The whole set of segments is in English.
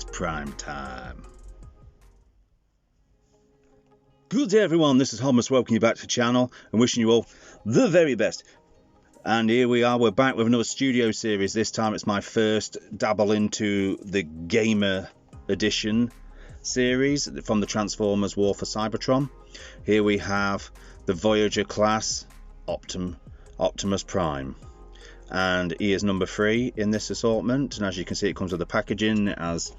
It's prime time. Good day everyone, this is Optimus welcoming you back to the channel and wishing you all the very best. And here we are, we're back with another studio series. This time it's my first dabble into the Gamer Edition series from the Transformers War for Cybertron. Here we have the Voyager class Optimus Prime. And he is number 3 in this assortment, and as you can see it comes with the packaging. It has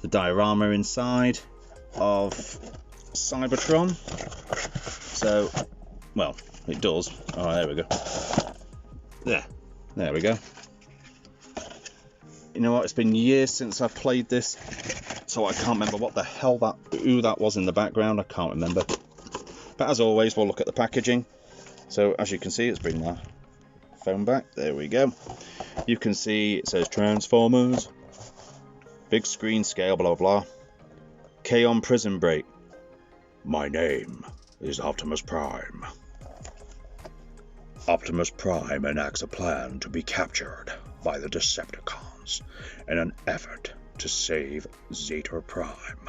the diorama inside of Cybertron. So, well, it does. Oh, there we go. There we go. You know what, it's been years since I've played this, so I can't remember what the hell who that was in the background. I can't remember. But as always, we'll look at the packaging. So as you can see, it's bring my phone back. There we go. You can see it says Transformers, big screen scale, blah blah. K-On Prison Break. My name is Optimus Prime. Optimus Prime enacts a plan to be captured by the Decepticons in an effort to save Zeta Prime.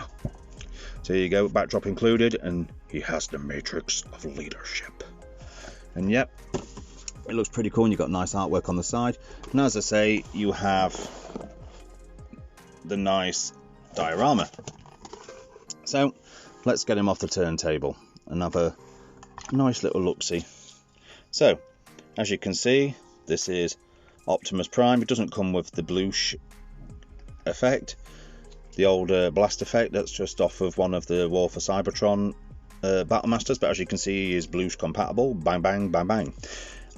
So here you go, backdrop included, and he has the matrix of leadership. And yep, it looks pretty cool, and you've got nice artwork on the side. And as I say, you have the nice diorama. So let's get him off the turntable and have a nice little look-see. So, as you can see, this is Optimus Prime. It doesn't come with the bloosh effect, the old blast effect. That's just off of one of the War for Cybertron Battle Masters. But as you can see, he is bloosh compatible. Bang, bang, bang, bang.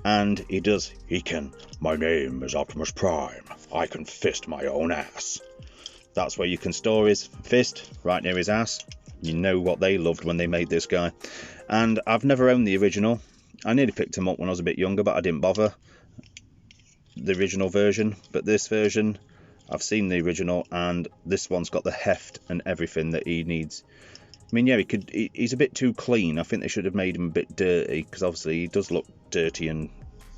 And he can. My name is Optimus Prime. I can fist my own ass. That's where you can store his fist, right near his ass. You know what they loved when they made this guy. And I've never owned the original. I nearly picked him up when I was a bit younger, but I didn't bother. The original version. But this version, I've seen the original, and this one's got the heft and everything that he needs. I mean, yeah, he's a bit too clean. I think they should have made him a bit dirty, because obviously he does look dirty and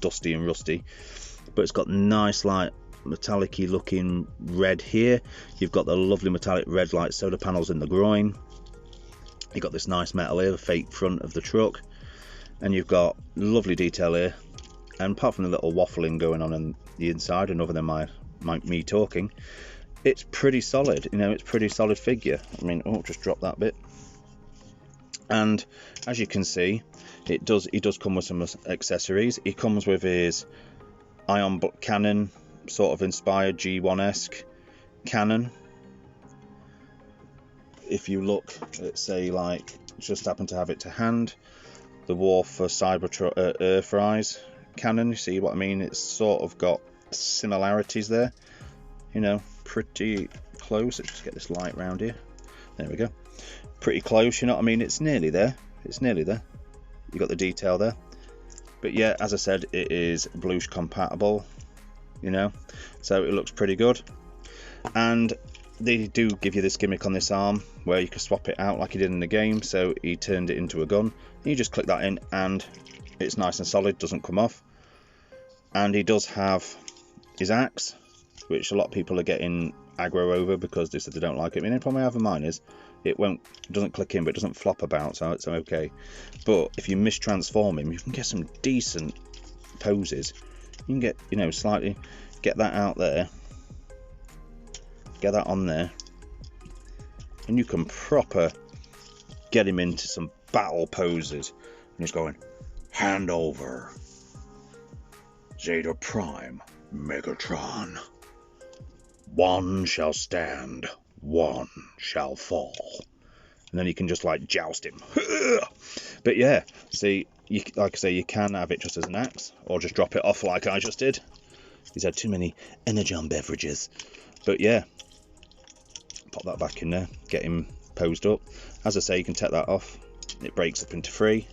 dusty and rusty. But it's got nice, like, metallic-y looking red here. You've got the lovely metallic red, like, solar panels in the groin. You've got this nice metal here, the fake front of the truck. And you've got lovely detail here. And apart from the little waffling going on the inside, and other than me talking, it's pretty solid. You know, it's pretty solid figure. I mean, oh, just drop that bit. And as you can see, he does come with some accessories. He comes with his ion cannon, sort of inspired G1-esque cannon. If you look at, say, like, just happen to have it to hand, the War for Cybertron Earthrise cannon, you see what I mean? It's sort of got similarities there, you know, pretty close. Let's just get this light round here. There we go. Pretty close, you know what I mean? It's nearly there. It's nearly there. You got the detail there. But yeah, as I said, it is bloosh compatible, you know, so it looks pretty good. And they do give you this gimmick on this arm where you can swap it out like he did in the game. So he turned it into a gun. You just click that in and it's nice and solid, doesn't come off. And he does have his axe, which a lot of people are getting aggro over because they said they don't like it. I mean, the problem I have in mine is it doesn't click in, but it doesn't flop about, so it's okay. But if you mistransform him, you can get some decent poses. You can get, you know, slightly get that out there, get that on there, and you can proper get him into some battle poses. And he's going, hand over Zeta Prime, Megatron. One shall stand, one shall fall. And then you can just like joust him. But yeah, see, like I say, you can have it just as an axe, or just drop it off like I just did. He's had too many Energon beverages. But yeah, pop that back in there, get him posed up. As I say, you can take that off. It breaks up into 3.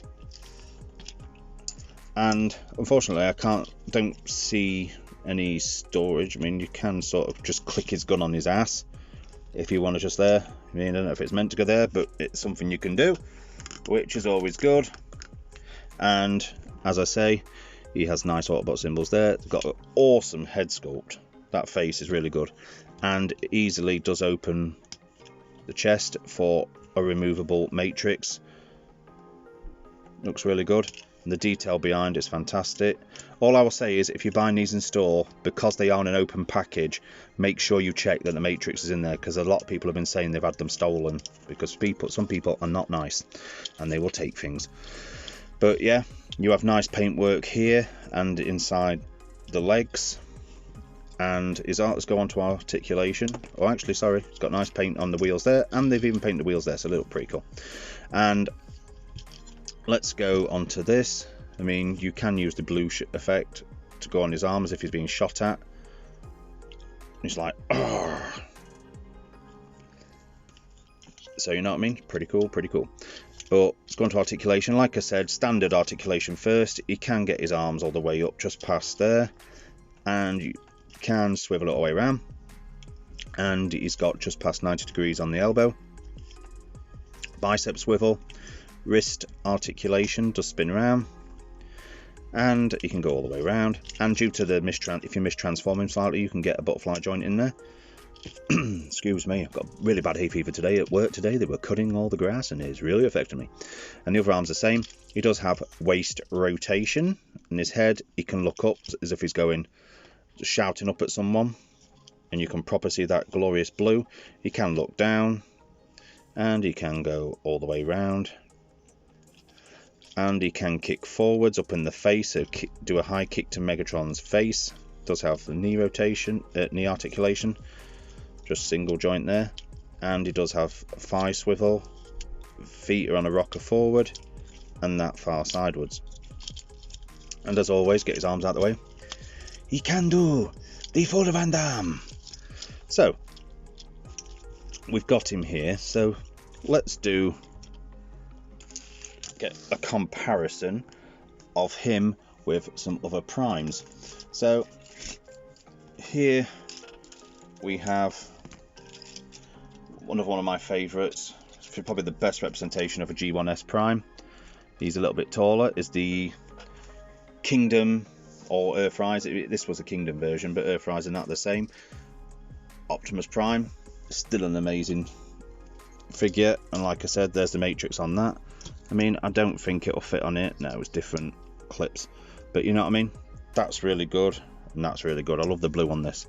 And unfortunately, I don't see any storage. I mean, you can sort of just click his gun on his ass if you want to just there. I mean, I don't know if it's meant to go there, but it's something you can do, which is always good. And as I say, he has nice Autobot symbols there. Got an awesome head sculpt. That face is really good, and easily does open the chest for a removable matrix. Looks really good, and the detail behind it's fantastic. All I will say is, if you're buying these in store, because they are in an open package, make sure you check that the matrix is in there, because a lot of people have been saying they've had them stolen, because some people are not nice and they will take things. But yeah, you have nice paintwork here and inside the legs, and his arts go on to articulation. Oh, actually, sorry, it's got nice paint on the wheels there, and they've even painted the wheels there, so they look pretty cool. And let's go on to this. I mean, you can use the blue effect to go on his arm as if he's being shot at. It's like, argh. So you know what I mean? Pretty cool, pretty cool. But let's go on to articulation. Like I said, standard articulation first. He can get his arms all the way up just past there, and you can swivel it all the way around. And he's got just past 90 degrees on the elbow. Bicep swivel. Wrist articulation does spin around, and you can go all the way around. And due to the if you mistransform him slightly, you can get a butterfly joint in there. Excuse me, I've got really bad hay fever today at work today. They were cutting all the grass and it's really affecting me. And the other arm's the same. He does have waist rotation, and his head, he can look up as if he's going shouting up at someone, and you can proper see that glorious blue. He can look down, and he can go all the way round, and he can kick forwards up in the face, so do a high kick to Megatron's face. Does have the knee rotation, knee articulation, just single joint there, and he does have a thigh swivel, feet are on a rocker forward, and that far sidewards. And as always, get his arms out of the way. He can do the full Van Damme. So we've got him here, so let's get a comparison of him with some other primes. So here we have one of my favorites, probably the best representation of a G1S prime. He's a little bit taller, is the Kingdom or Earthrise. This was a Kingdom version, but Earthrise are not the same. Optimus Prime, still an amazing figure, and like I said, there's the matrix on that. I mean, I don't think it'll fit on it. No, it's different clips, but you know what I mean. That's really good, and that's really good. I love the blue on this.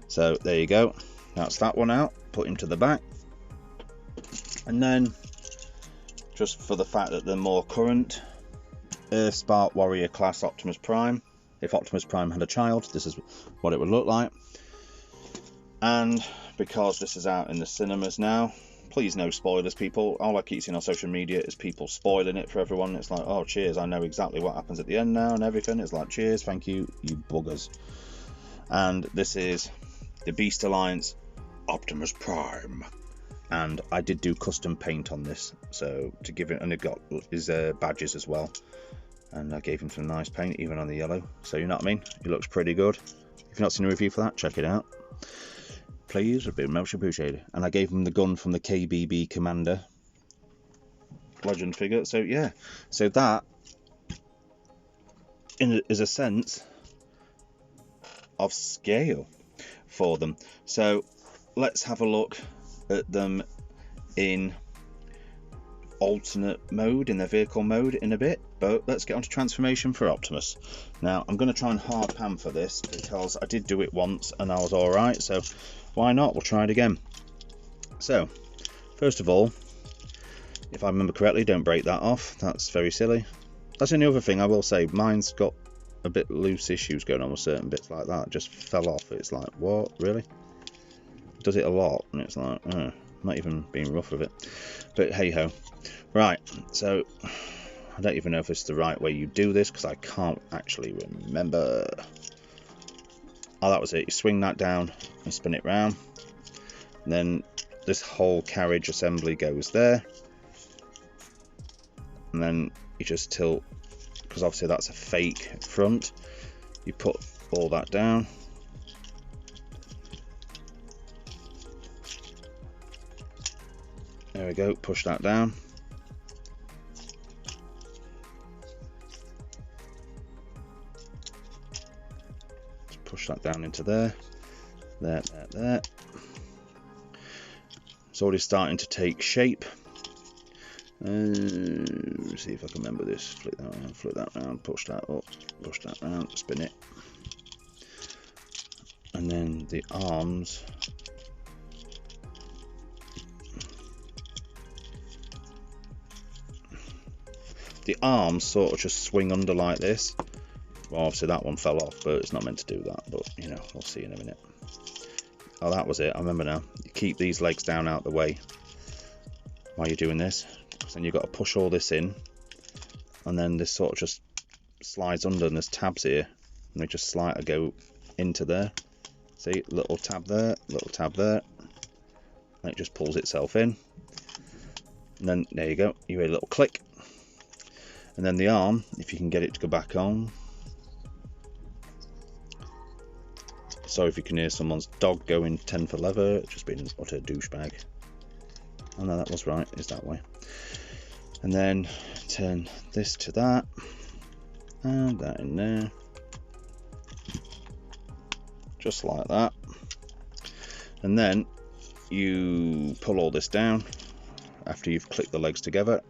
So there you go. That's that one out. Put him to the back, and then just for the fact that they're more current, Earth Spark Warrior class Optimus Prime. If Optimus Prime had a child, this is what it would look like. And because this is out in the cinemas now, please no spoilers, people. All I keep seeing on social media is people spoiling it for everyone. It's like, oh cheers, I know exactly what happens at the end now and everything. It's like, cheers, thank you, you buggers. And this is the Beast Alliance Optimus Prime, and I did do custom paint on this, so to give it, and it got his badges as well, and I gave him some nice paint even on the yellow, so you know what I mean. He looks pretty good. If you've not seen a review for that, check it out, please, would be much appreciated. And I gave him the gun from the KBB Commander Legend figure. So yeah, so that is a sense of scale for them. So let's have a look at them in alternate mode, in their vehicle mode, in a bit, but let's get on to transformation for Optimus. Now I'm going to try and hard pan for this because I did do it once and I was alright, so why not, we'll try it again. So first of all, if I remember correctly, don't break that off, that's very silly. That's the only other thing I will say, mine's got a bit loose issues going on with certain bits like that. It just fell off. It's like, what, really? Does it a lot, and it's like, not even being rough with it, but hey ho. Right, so I don't even know if it's the right way you do this because I can't actually remember. Oh, that was it. You swing that down and spin it round, and then this whole carriage assembly goes there, and then you just tilt, because obviously that's a fake front. You put all that down, there we go, push that down, just push that down into there, There. It's already starting to take shape. See if I can remember this. Flip that round, push that up, push that round, spin it. And then the arms. The arms sort of just swing under like this. Well, obviously that one fell off, but it's not meant to do that. But, you know, we'll see in a minute. Oh, that was it. I remember now. You keep these legs down out the way while you're doing this. Then you've got to push all this in. And then this sort of just slides under, and there's tabs here. And they just slide to go into there. See, little tab there, little tab there. And it just pulls itself in. And then, there you go. You hear a little click. And then the arm, if you can get it to go back on. Sorry if you can hear someone's dog going 10 for leather, just being an utter douchebag. Oh no, that was right, it's that way. And then turn this to that, and that in there. Just like that. And then you pull all this down after you've clicked the legs together.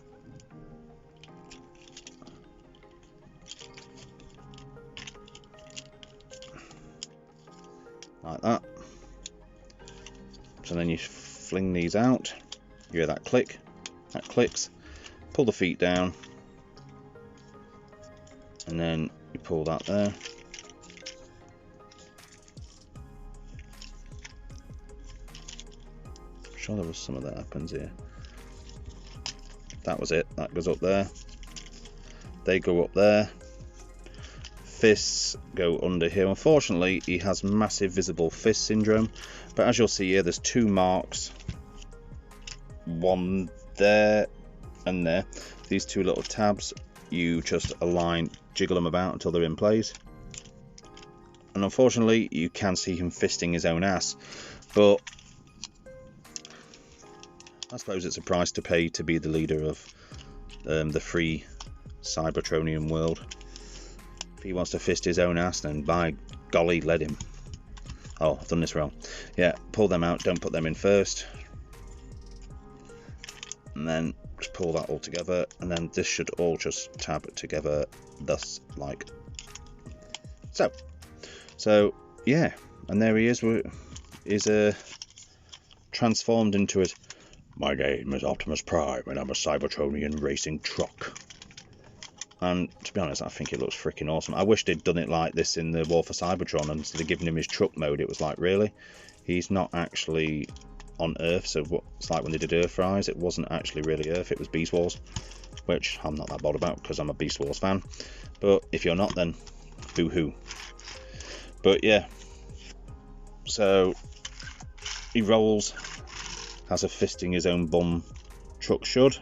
Like that. So then you fling these out. You hear that click. That clicks. Pull the feet down. And then you pull that there. I'm sure there was some of that happens here. That was it. That goes up there. They go up there. Fists go under here. Unfortunately, he has massive visible fist syndrome, but as you'll see here, there's two marks, one there and there. These two little tabs, you just align, jiggle them about until they're in place. And unfortunately, you can see him fisting his own ass, but I suppose it's a price to pay to be the leader of the free Cybertronian world. If he wants to fist his own ass, then by golly, let him. Oh, I've done this wrong. Yeah, pull them out, don't put them in first. And then just pull that all together, and then this should all just tab together, thus like so. So, yeah, and there he is. Is transformed into it. My name is Optimus Prime, and I'm a Cybertronian racing truck. And to be honest, I think it looks freaking awesome. I wish they'd done it like this in the War for Cybertron, and instead of giving him his truck mode, it was like, really? He's not actually on Earth, so it's like when they did Earthrise, it wasn't actually really Earth, it was Beast Wars, which I'm not that bothered about because I'm a Beast Wars fan. But if you're not, then boo-hoo. But yeah, so he rolls, has a fisting his own bum truck should.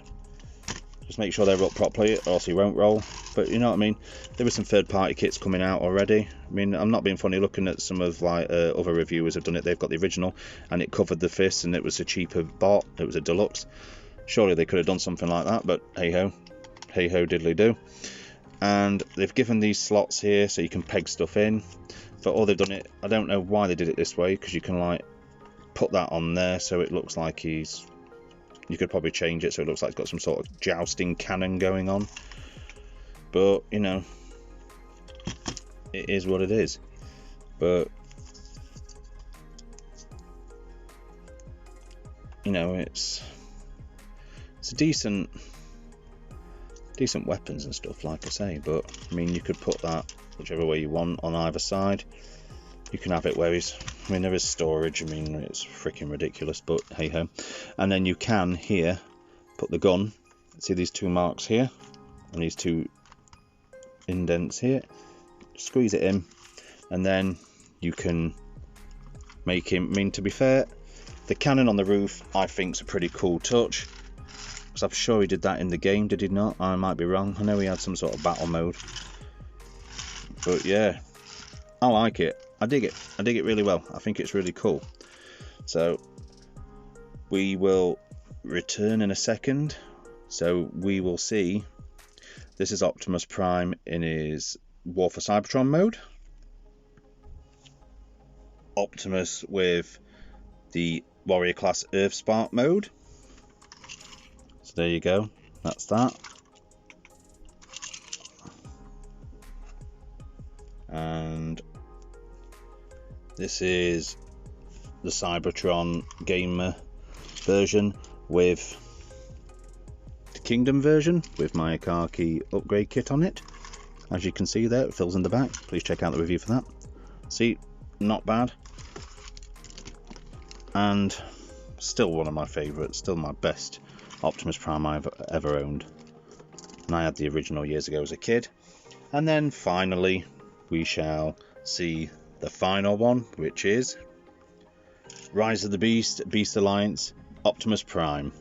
Just make sure they're up properly, or else he won't roll. But you know what I mean? There were some third-party kits coming out already. I mean, I'm not being funny. Looking at some of like other reviewers have done it. They've got the original, and it covered the fist, and it was a cheaper bot. It was a deluxe. Surely they could have done something like that, but hey ho, diddly do. And they've given these slots here so you can peg stuff in. But all they've done it, I don't know why they did it this way, because you can like put that on there so it looks like he's. You could probably change it so it looks like it's got some sort of jousting cannon going on. But, you know, it is what it is. But, you know, it's a decent weapons and stuff, like I say. But, I mean, you could put that whichever way you want on either side. You can have it where he's, I mean, there is storage. I mean, it's freaking ridiculous, but hey ho. And then you can here put the gun. See these two marks here and these two indents here. Squeeze it in, and then you can make him. I mean, to be fair, the cannon on the roof I think is a pretty cool touch, because I'm sure he did that in the game. Did he not? I might be wrong. I know he had some sort of battle mode, but yeah, I like it. I dig it. I dig it really well. I think it's really cool. So we will return in a second. So we will see. This is Optimus Prime in his War for Cybertron mode. Optimus with the Warrior Class Earth Spark mode. So there you go, that's that. And this is the Cybertron Gamer version with the Kingdom version with my Akaki upgrade kit on it. As you can see there, it fills in the back. Please check out the review for that. See, not bad. And still one of my favourites, still my best Optimus Prime I've ever owned. And I had the original years ago as a kid. And then finally, we shall see the final one, which is Rise of the Beast, Beast Alliance, Optimus Prime.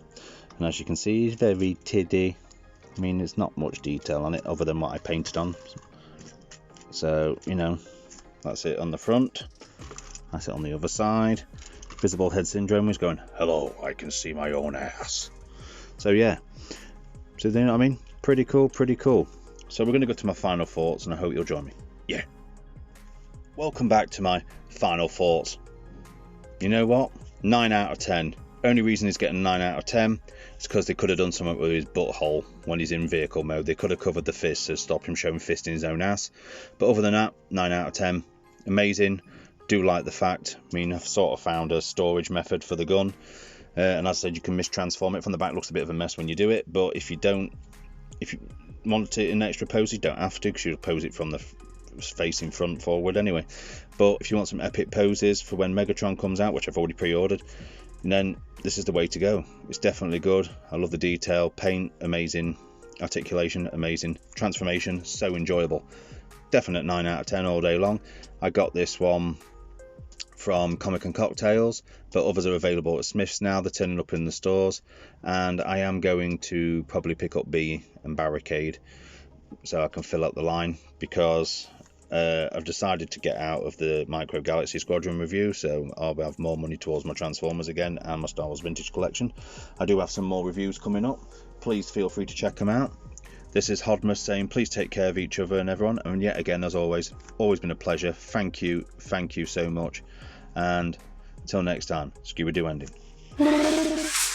And as you can see, he's very tiddy. I mean, there's not much detail on it other than what I painted on. So, you know, that's it on the front. That's it on the other side. Visible head syndrome is going, hello, I can see my own ass. So yeah, so you know what I mean? Pretty cool, pretty cool. So we're going to go to my final thoughts, and I hope you'll join me. Yeah. Welcome back to my final thoughts. You know what? 9 out of 10. Only reason he's getting 9 out of 10 is because they could have done something with his butthole when he's in vehicle mode. They could have covered the fist to stop him showing fisting his own ass. But other than that, 9 out of 10. Amazing. Do like the fact, I mean, I've sort of found a storage method for the gun. And as I said, you can mistransform it. From the back, looks a bit of a mess when you do it. But if you want it in extra pose, you don't have to, because you'll pose it from the facing front forward anyway. But if you want some epic poses for when Megatron comes out, which I've already pre-ordered, then this is the way to go. It's definitely good. I love the detail, paint amazing, articulation amazing, transformation so enjoyable. Definite 9 out of 10 all day long. I got this one from Comic and Cocktails, but others are available at Smith's now. They're turning up in the stores, and I am going to probably pick up B and Barricade so I can fill up the line, because I've decided to get out of the Micro Galaxy Squadron review, so I'll have more money towards my Transformers again and my Star Wars Vintage Collection. I do have some more reviews coming up. Please feel free to check them out. This is Hodmus saying please take care of each other and everyone, and yet again, as always been a pleasure. Thank you so much, and until next time, Scooby-Doo ending.